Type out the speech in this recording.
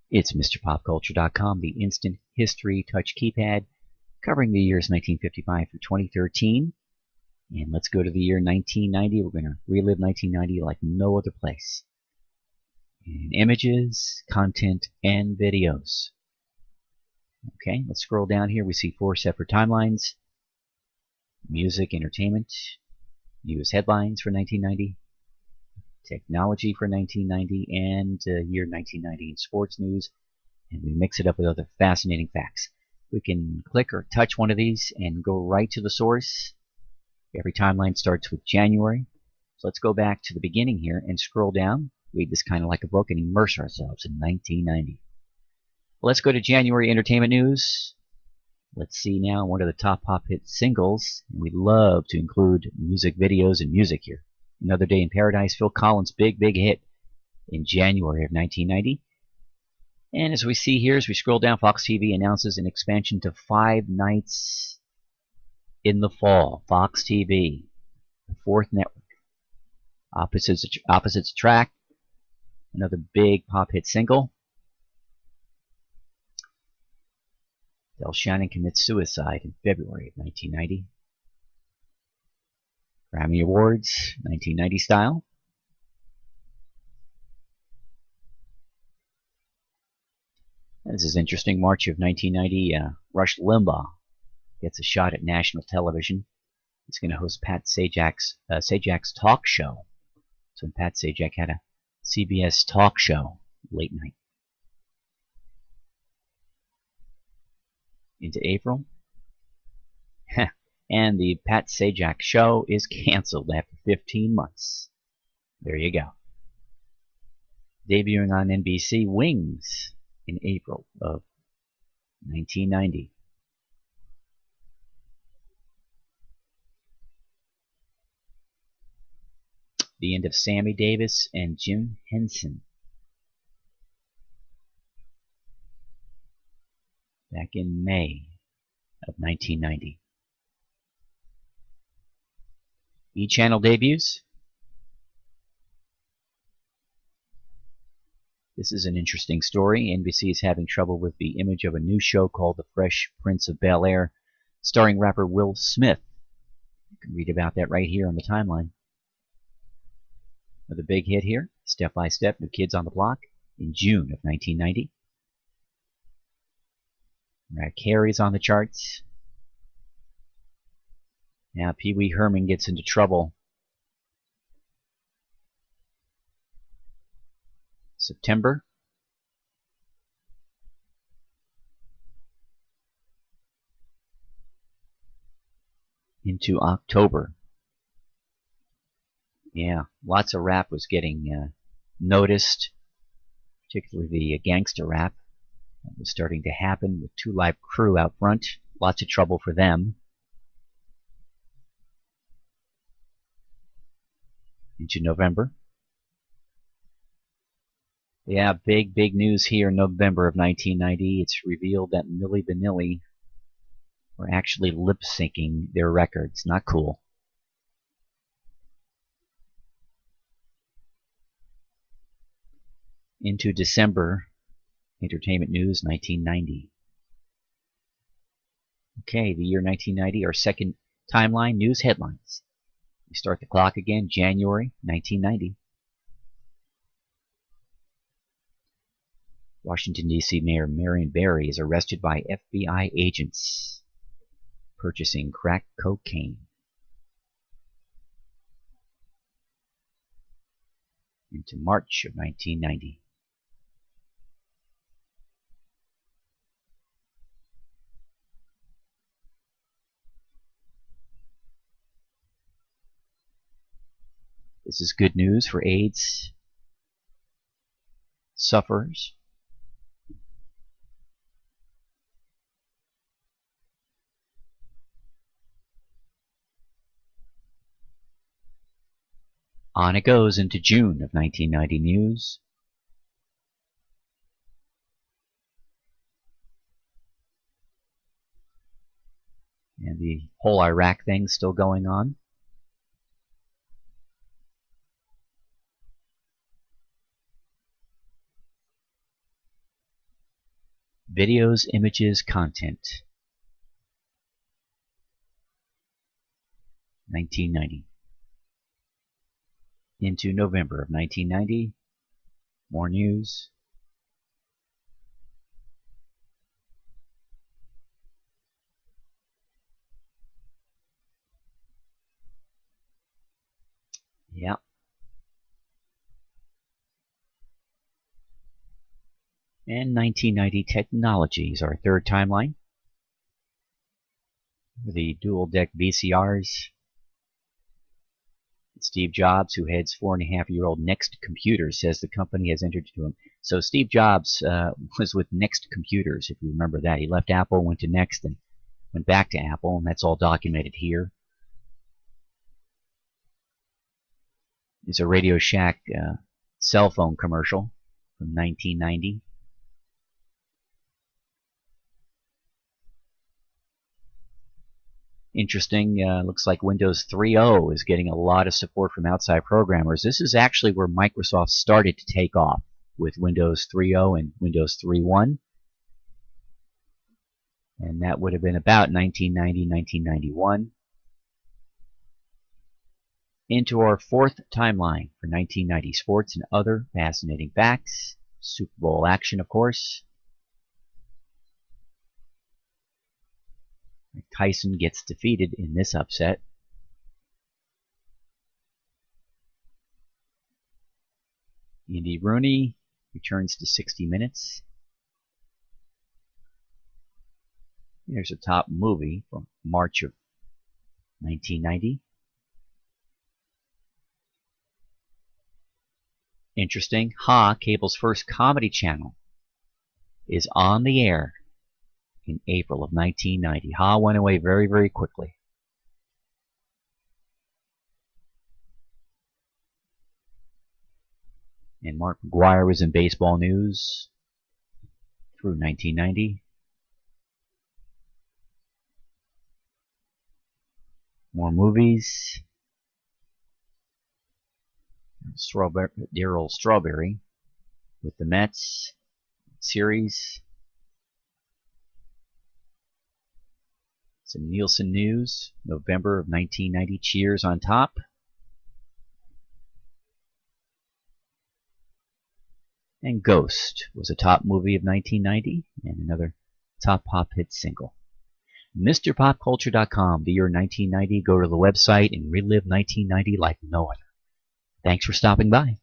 It's MrPopCulture.com, the instant history touch keypad, covering the years 1955 through 2013. And let's go to the year 1990. We're going to relive 1990 like no other place. In images, content, and videos. Okay, let's scroll down here. We see 4 separate timelines. Music, entertainment, news headlines for 1990. Technology for 1990, and year 1990 in sports news, and we mix it up with other fascinating facts. We can click or touch one of these and go right to the source. Every timeline starts with January. So let's go back to the beginning here and scroll down, read this kind of like a book, and immerse ourselves in 1990. Let's go to January entertainment news. Let's see now one of the top pop hit singles. We love to include music videos and music here. Another Day in Paradise, Phil Collins' big hit in January of 1990. And as we see here, as we scroll down, Fox TV announces an expansion to 5 nights in the fall. Fox TV, the 4th network. Opposites Attract, another big pop hit single. Del Shannon commits suicide in February of 1990. Grammy Awards, 1990 style. This is interesting. March of 1990, Rush Limbaugh gets a shot at national television. He's going to host Pat Sajak's talk show. So Pat Sajak had a CBS talk show late night. Into April. And the Pat Sajak show is canceled after 15 months. There you go. Debuting on NBC, Wings in April of 1990. The end of Sammy Davis and Jim Henson. Back in May of 1990. E-Channel debuts. This is an interesting story. NBC is having trouble with the image of a new show called The Fresh Prince of Bel-Air, starring rapper Will Smith. You can read about that right here on the timeline. Another big hit here, Step by Step, New Kids on the Block, in June of 1990. Mariah Carey's on the charts. Now Pee Wee Herman gets into trouble. September. Into October. Yeah, lots of rap was getting noticed, particularly the gangster rap. That was starting to happen with 2 Live Crew out front. Lots of trouble for them. Into November. Yeah, big news here in November of 1990. It's revealed that Milli Vanilli were actually lip-syncing their records. Not cool. Into December, entertainment news, 1990. Okay, the year 1990, our second timeline, news headlines. We start the clock again, January 1990. Washington, D.C. Mayor Marion Barry is arrested by FBI agents purchasing crack cocaine. Into March of 1990. This is good news for AIDS sufferers. On it goes into June of 1990 news. And the whole Iraq thing still going on. Videos, images, content. 1990. Into November of 1990. More news. Yep. And 1990 technologies, our third timeline. The dual-deck VCRs. Steve Jobs, who heads 4.5-year-old Next Computers, says the company has entered into him. So Steve Jobs was with Next Computers, if you remember that. He left Apple, went to Next, and went back to Apple, and that's all documented here. It's a Radio Shack cell phone commercial from 1990. Interesting, looks like Windows 3.0 is getting a lot of support from outside programmers. This is actually where Microsoft started to take off with Windows 3.0 and Windows 3.1. And that would have been about 1990, 1991. Into our fourth timeline for 1990 sports and other fascinating facts. Super Bowl action, of course. Tyson gets defeated in this upset. Andy Rooney returns to 60 Minutes. Here's a top movie from March of 1990. Interesting, cable's first comedy channel, is on the air in April of 1990. Went away very, very quickly. And Mark McGwire was in baseball news through 1990. More movies. Darryl Strawberry with the Mets series. Some Nielsen news, November of 1990, Cheers on top. And Ghost was a top movie of 1990 and another top pop hit single. MrPopCulture.com, the year 1990. Go to the website and relive 1990 like no other. Thanks for stopping by.